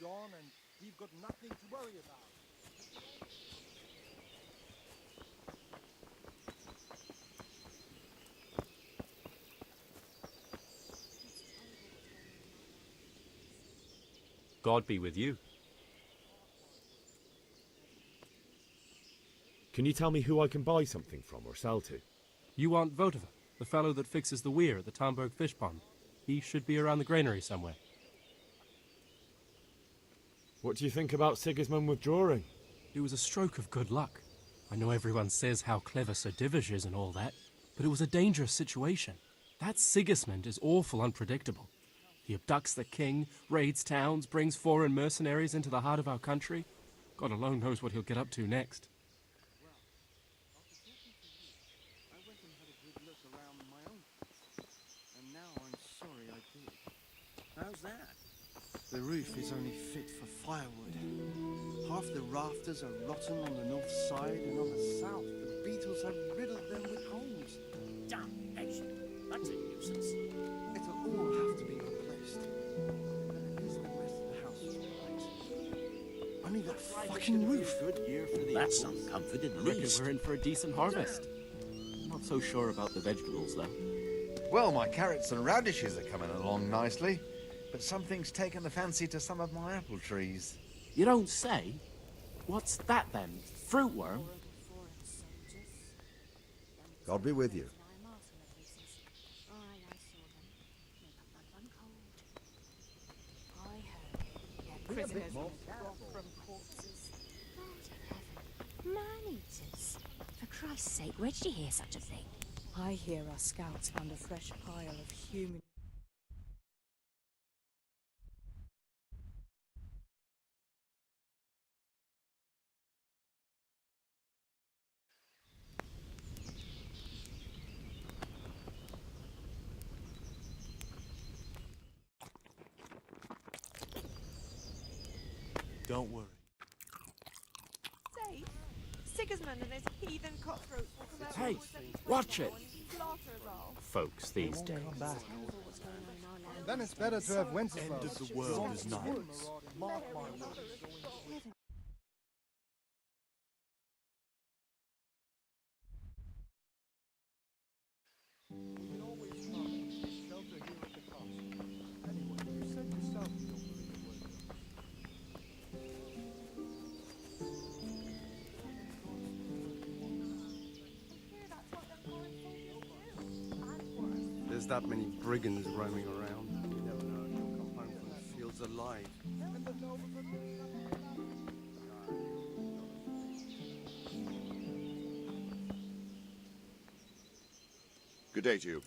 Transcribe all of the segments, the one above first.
gone and we've got nothing to worry about. God be with you. Can you tell me who I can buy something from or sell to? You want Votova, the fellow that fixes the weir at the Tamburg fish pond. He should be around the granary somewhere. What do you think about Sigismund withdrawing? It was a stroke of good luck. I know everyone says how clever Sir Divish is and all that, but it was a dangerous situation. That Sigismund is awful unpredictable. He abducts the king, raids towns, brings foreign mercenaries into the heart of our country. God alone knows what he'll get up to next. I went and had a good look around my own place, and now I'm sorry I did. How's that? The roof is only fit for firewood. Half the rafters are rotten on the north side, and on the south the beetles have riddled them with holes. Damnation! That's a nuisance. It'll all have to be replaced. And at least the rest of the house is alright. Only that fucking roof. That's some comfort at I reckon least. we're in for a decent harvest. Not so sure about the vegetables, though. Well, my carrots and radishes are coming along nicely, but something's taken the fancy to some of my apple trees. You don't say? What's that, then? Fruit worm? God be with you. Prisoners from corpses. Man-eaters. For Christ's sake, where did you hear such a thing? I hear our scouts found a fresh pile of human... Don't worry. Say, Sigismund and his heathen cutthroats will come out Hey, with every watch it. and slaughter us all. Folks these days. Then it's better to have Wenceslas. End of the world is nigh. Mark my words. You can always find shelter here at the castle. Anyway, you said yourself you don't believe a word. There's that many brigands roaming around. You never know if you'll come home from the fields alive. Good day to you.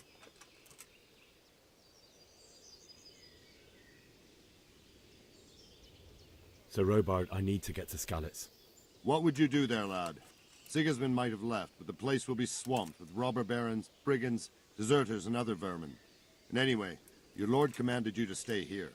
Sir Robard, I need to get to Skalitz. What would you do there, lad? Sigismund might have left, but the place will be swamped with robber barons, brigands, deserters, and other vermin. And anyway, your lord commanded you to stay here.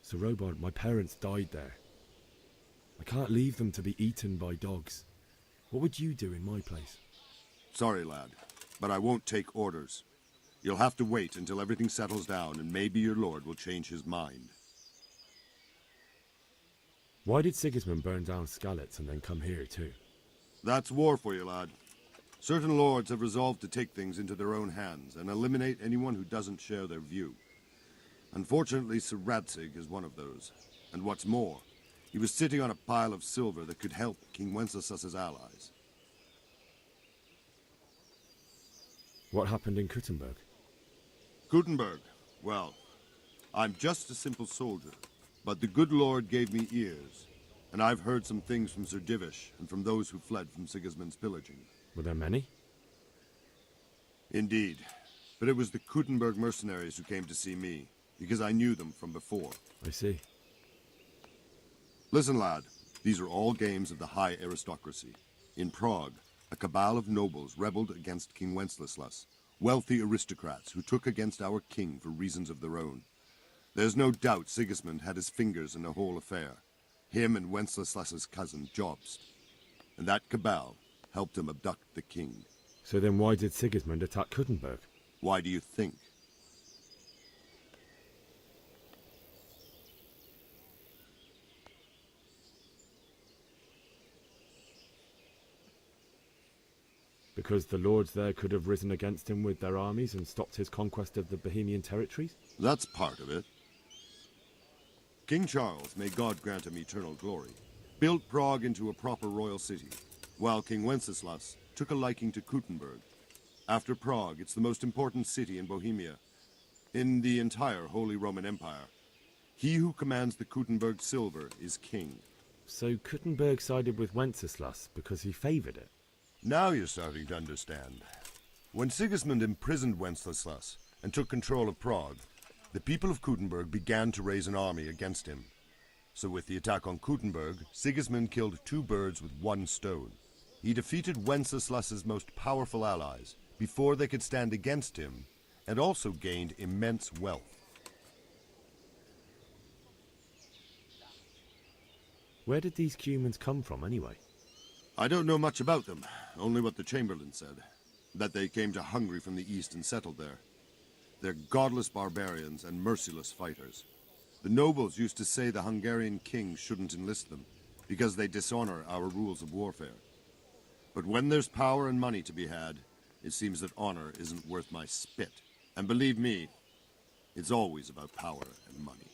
Sir Robard, my parents died there. I can't leave them to be eaten by dogs. What would you do in my place? Sorry, lad, but I won't take orders. You'll have to wait until everything settles down, and maybe your lord will change his mind. Why did Sigismund burn down Skalitz and then come here too? That's war for you, lad. Certain lords have resolved to take things into their own hands and eliminate anyone who doesn't share their view. Unfortunately, Sir Radzig is one of those. And what's more, he was sitting on a pile of silver that could help King Wenceslas' allies. What happened in Kuttenberg? Gutenberg, well, I'm just a simple soldier, but the good Lord gave me ears, and I've heard some things from Sir Divish and from those who fled from Sigismund's pillaging. Were there many? Indeed, but it was the Kuttenberg mercenaries who came to see me, because I knew them from before. I see. Listen, lad, these are all games of the high aristocracy. In Prague, a cabal of nobles rebelled against King Wenceslas, wealthy aristocrats who took against our king for reasons of their own. There's no doubt Sigismund had his fingers in the whole affair. Him and Wenceslas's cousin, Jobst. And that cabal helped him abduct the king. So then why did Sigismund attack Kuttenberg? Why do you think? Because the lords there could have risen against him with their armies and stopped his conquest of the Bohemian territories? That's part of it. King Charles, may God grant him eternal glory, built Prague into a proper royal city, while King Wenceslas took a liking to Kuttenberg. After Prague, it's the most important city in Bohemia, in the entire Holy Roman Empire. He who commands the Kuttenberg silver is king. So Kuttenberg sided with Wenceslas because he favoured it? Now you're starting to understand. When Sigismund imprisoned Wenceslas and took control of Prague, the people of Kuttenberg began to raise an army against him. So with the attack on Kuttenberg, Sigismund killed two birds with one stone. He defeated Wenceslas's most powerful allies before they could stand against him, and also gained immense wealth. Where did these humans come from anyway? I don't know much about them, only what the Chamberlain said, that they came to Hungary from the east and settled there. They're godless barbarians and merciless fighters. The nobles used to say the Hungarian king shouldn't enlist them, because they dishonor our rules of warfare. But when there's power and money to be had, it seems that honor isn't worth my spit. And believe me, it's always about power and money.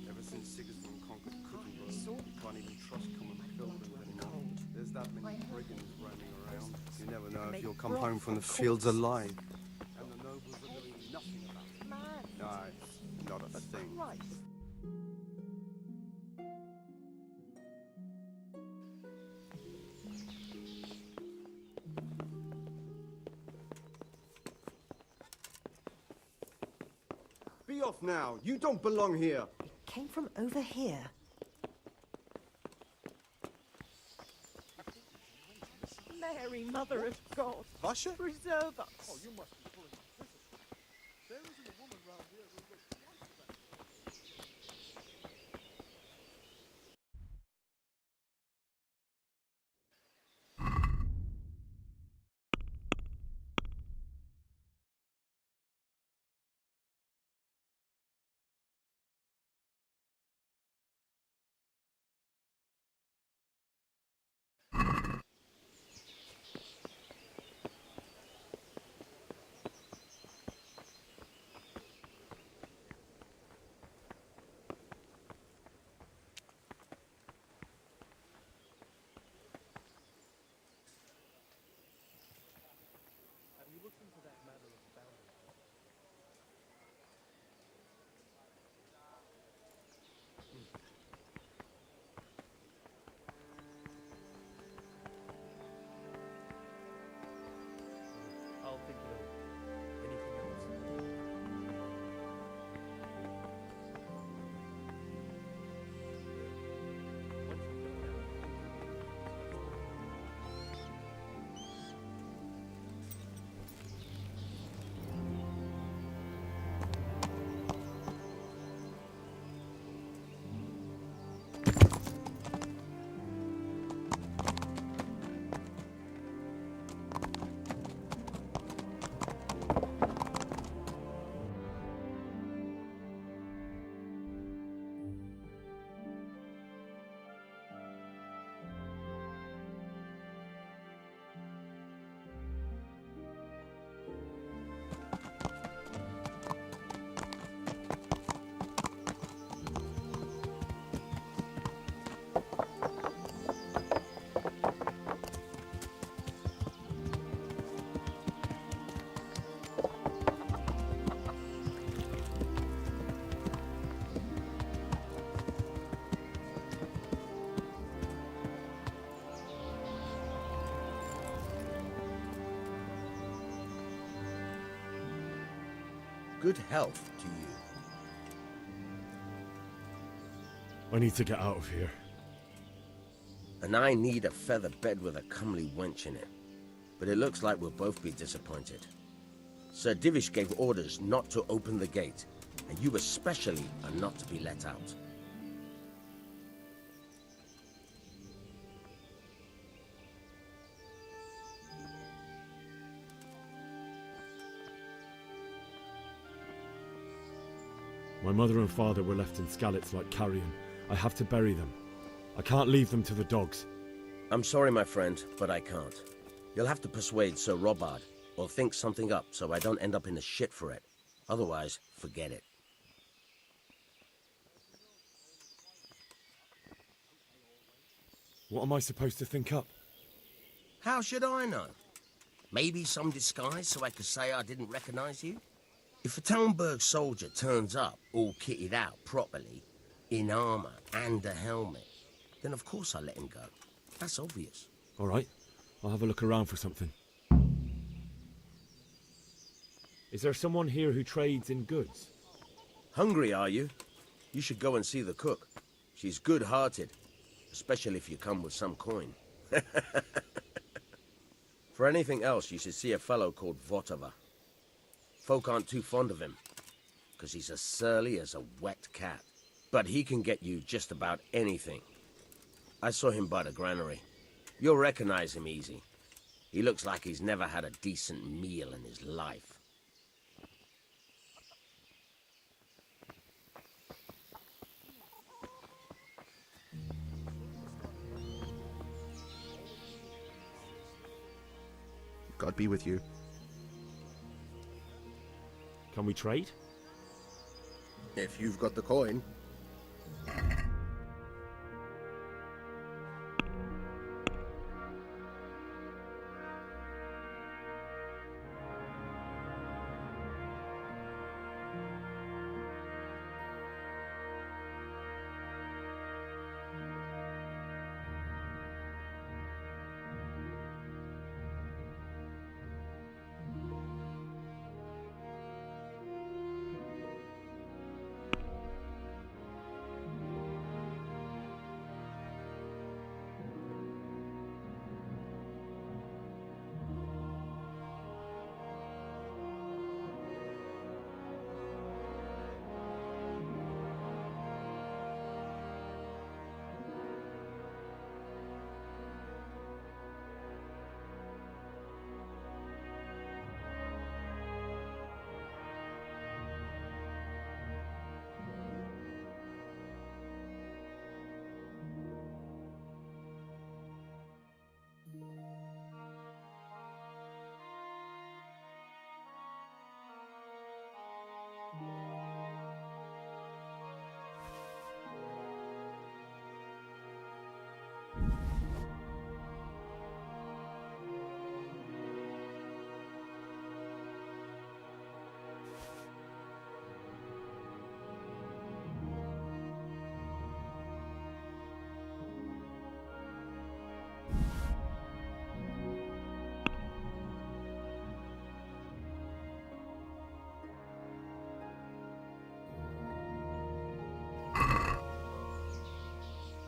Ever since Sigismund conquered Kuttenberg, you can't even trust common pilgrims anymore. There's that many brigands roaming around. You never know if you'll come home from the fields alive. And the nobles are doing nothing about it. No, it's not a thing. Be off now. You don't belong here. It came from over here. Mary, Mother of God, Russia? preserve us. Oh, you must be pulling my pussy. There isn't a woman round here who looks twice I'll think it over. Anything else? Good health to you. I need to get out of here. And I need a feather bed with a comely wench in it. But it looks like we'll both be disappointed. Sir Divish gave orders not to open the gate, and you especially are not to be let out. My mother and father were left in Skalitz like carrion. I have to bury them. I can't leave them to the dogs. I'm sorry, my friend, but I can't. You'll have to persuade Sir Robard, or think something up so I don't end up in the shit for it. Otherwise, forget it. What am I supposed to think up? How should I know? Maybe some disguise so I could say I didn't recognize you? If a Talmberg soldier turns up, all kitted out properly, in armor and a helmet, then of course I let him go. That's obvious. All right, I'll have a look around for something. Is there someone here who trades in goods? Hungry, are you? You should go and see the cook. She's good-hearted, especially if you come with some coin. For anything else, you should see a fellow called Votava. Folk aren't too fond of him, because he's as surly as a wet cat. But he can get you just about anything. I saw him by the granary. You'll recognize him easy. He looks like he's never had a decent meal in his life. God be with you. Can we trade? If you've got the coin.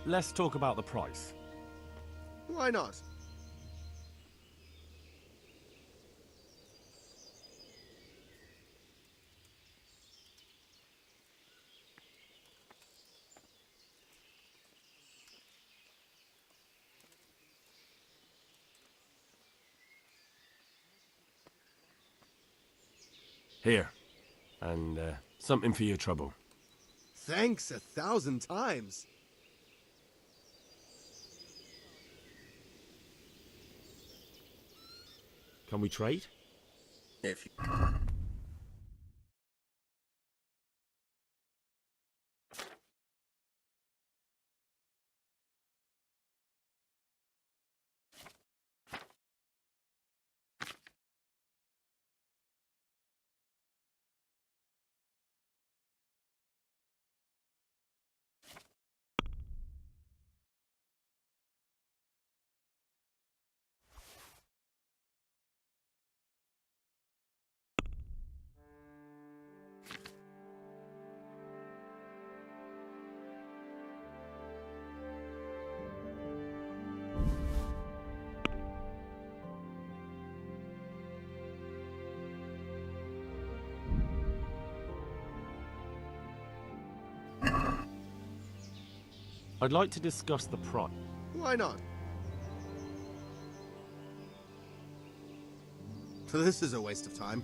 Let's talk about the price. Why not? Here. And something for your trouble. Thanks 1,000 times. Can we trade? If you... I'd like to discuss the price. Why not? This is a waste of time.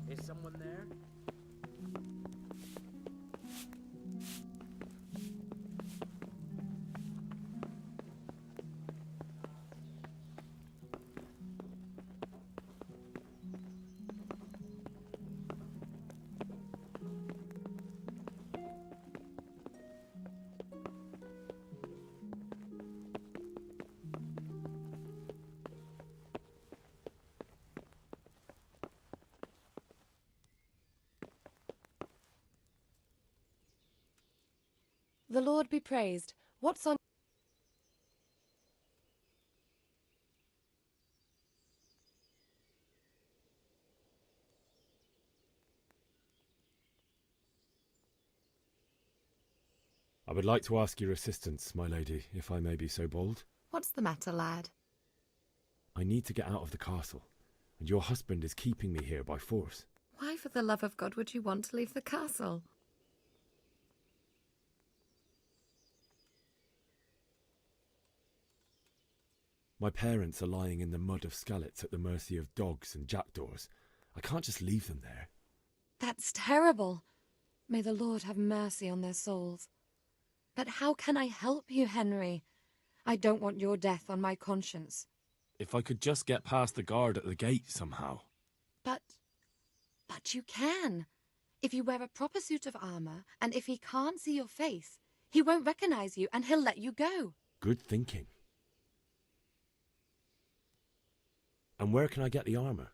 Is someone there? The Lord be praised. What's on... I would like to ask your assistance, my lady, if I may be so bold. What's the matter, lad? I need to get out of the castle, and your husband is keeping me here by force. Why, for the love of God, would you want to leave the castle? My parents are lying in the mud of Skalitz at the mercy of dogs and jackdaws. I can't just leave them there. That's terrible. May the Lord have mercy on their souls. But how can I help you, Henry? I don't want your death on my conscience. If I could just get past the guard at the gate somehow. But you can. If you wear a proper suit of armor, and if he can't see your face, he won't recognize you and he'll let you go. Good thinking. And where can I get the armor?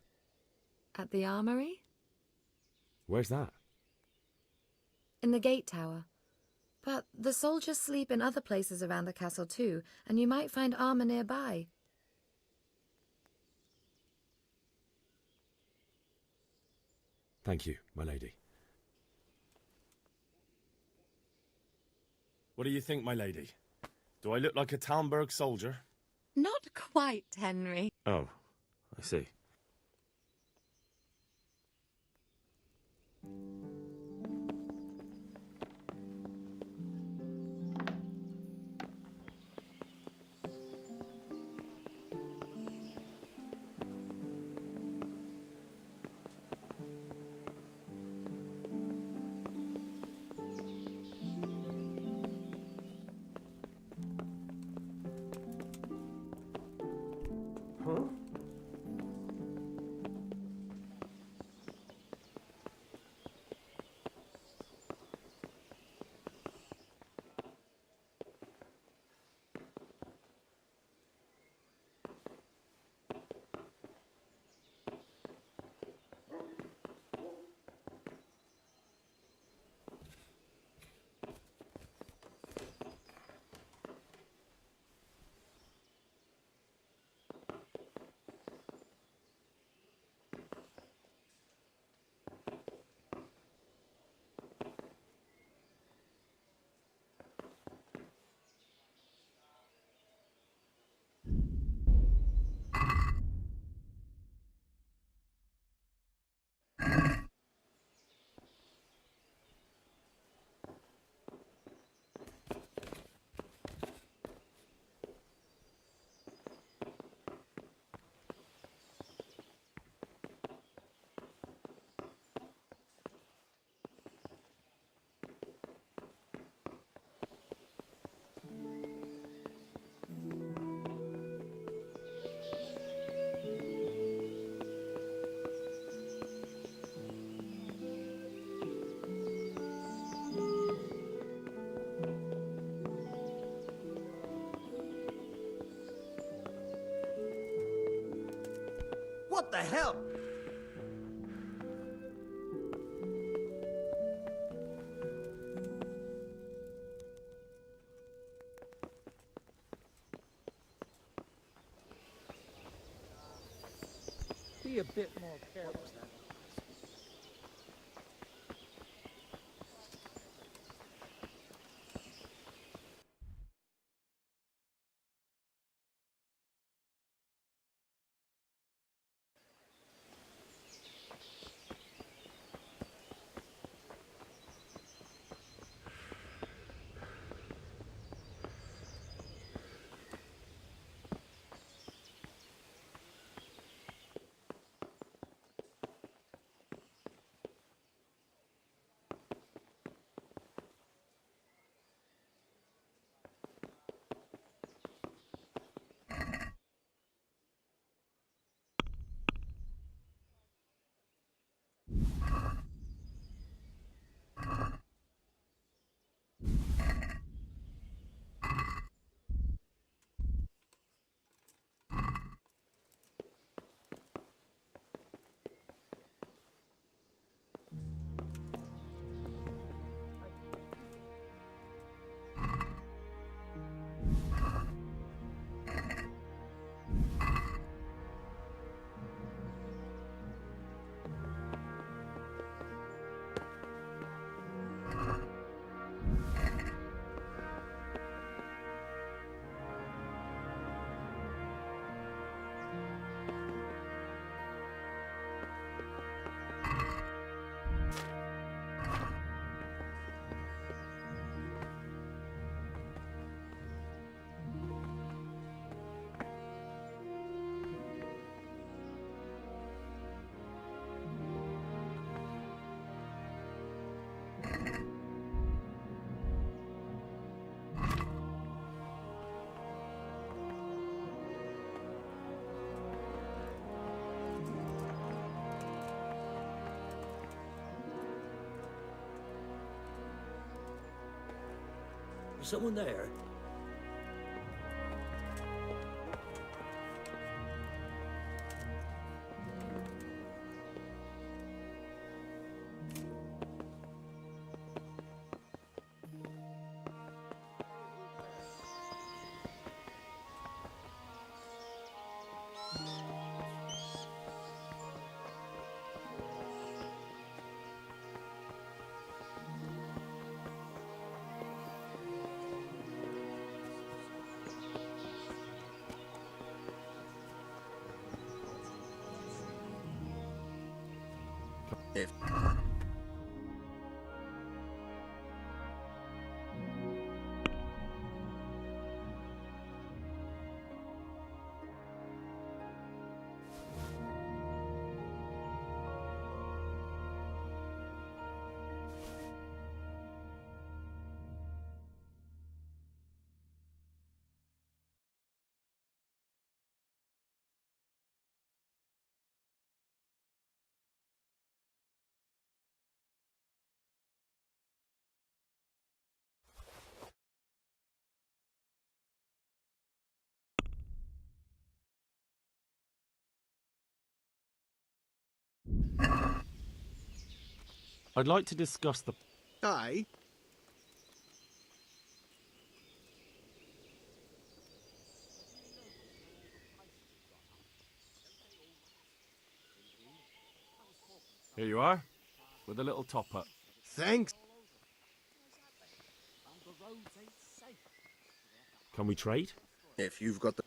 At the armory? Where's that? In the gate tower. But the soldiers sleep in other places around the castle too, and you might find armor nearby. Thank you, my lady. What do you think, my lady? Do I look like a Talmberg soldier? Not quite, Henry. Oh, I see. Huh? What the hell? Be a bit more careful. Is someone there? If I'd like to discuss the... Aye. Here you are, with a little top-up. Thanks. Can we trade? if you've got the...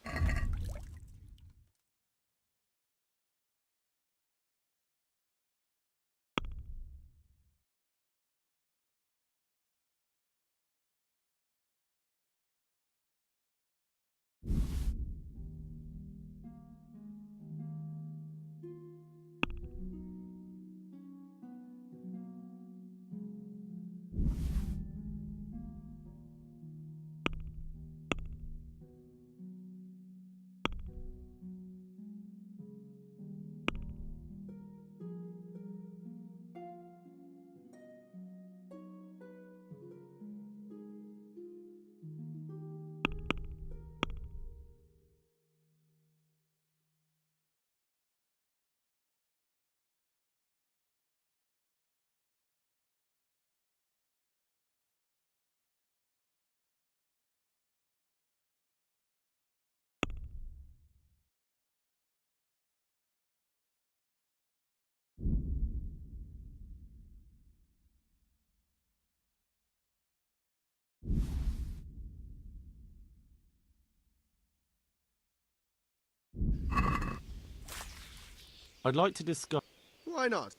I'd like to discuss... Why not?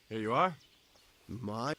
Here you are. My...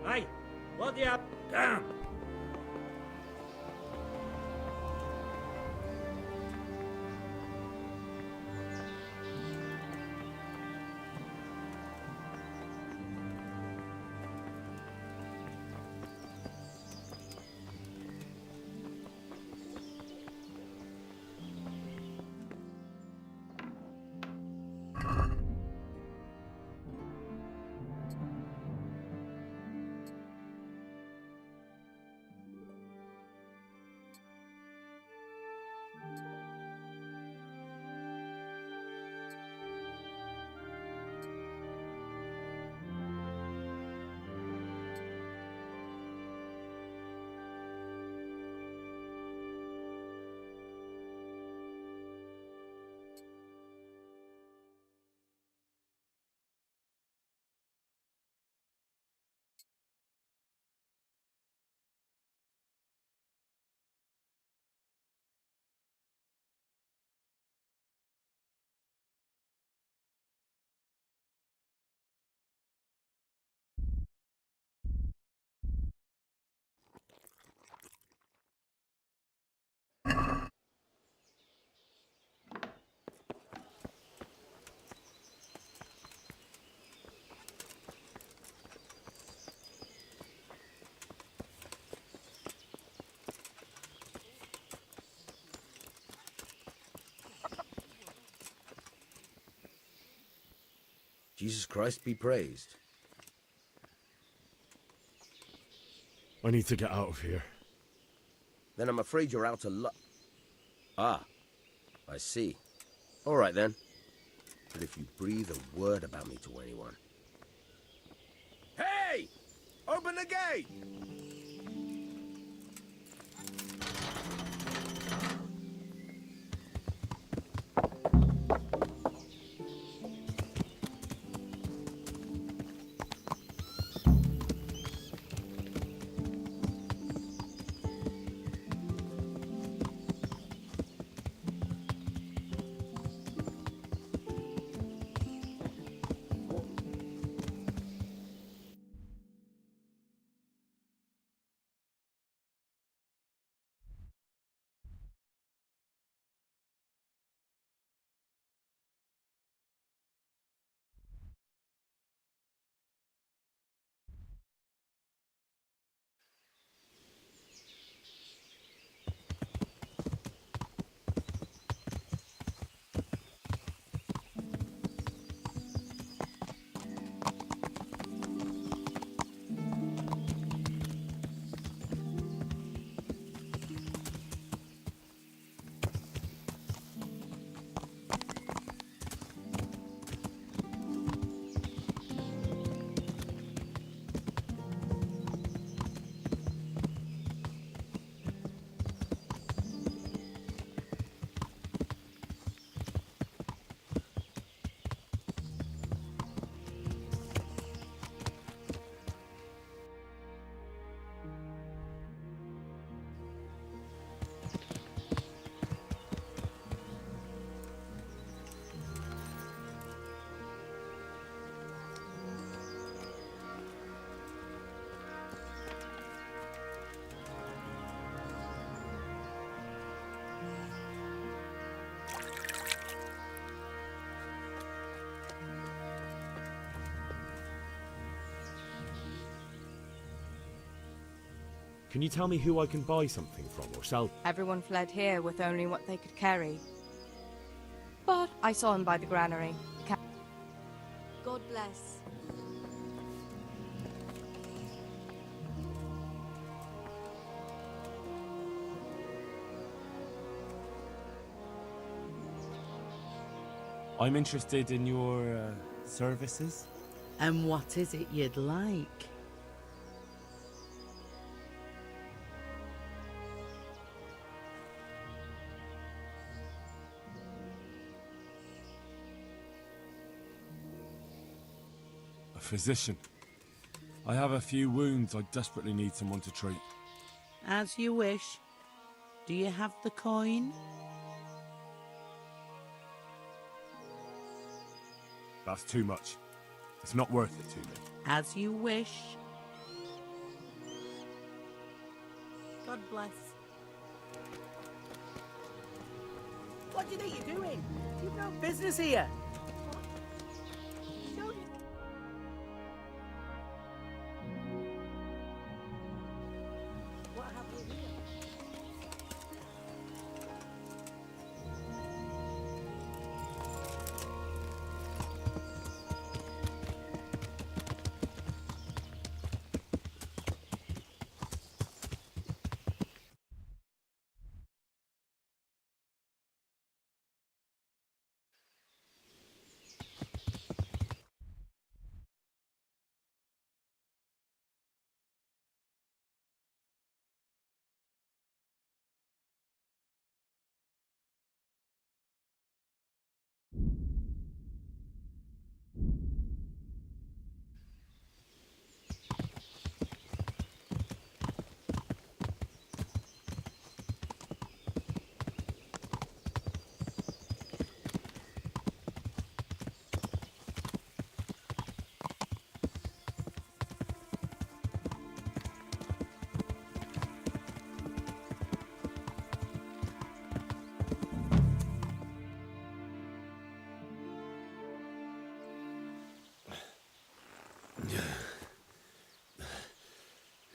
Hey, what the up? Damn! Jesus Christ be praised. I need to get out of here. Then I'm afraid you're out of luck. Ah, I see. All right then. But if you breathe a word about me to anyone... Hey! Open the gate! Can you tell me who I can buy something from or sell? Everyone fled here with only what they could carry. But I saw him by the granary. God bless. I'm interested in your services. And what is it you'd like? A physician. I have a few wounds I desperately need someone to treat. As you wish. Do you have the coin? That's too much. It's not worth it to me. As you wish. God bless. What do you think you're doing? You've no business here. What have we here?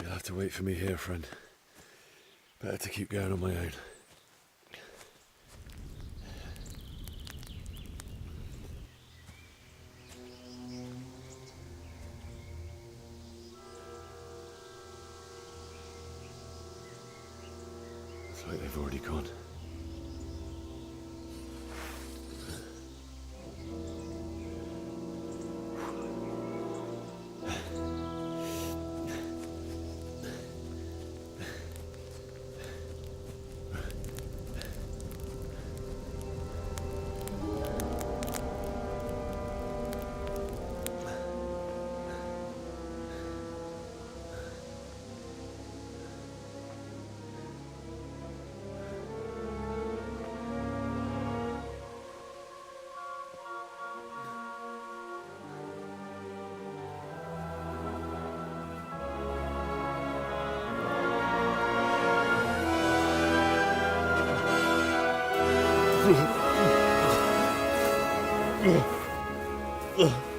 You'll have to wait for me here, friend. Better to keep going on my own. like they've already gone. Ugh.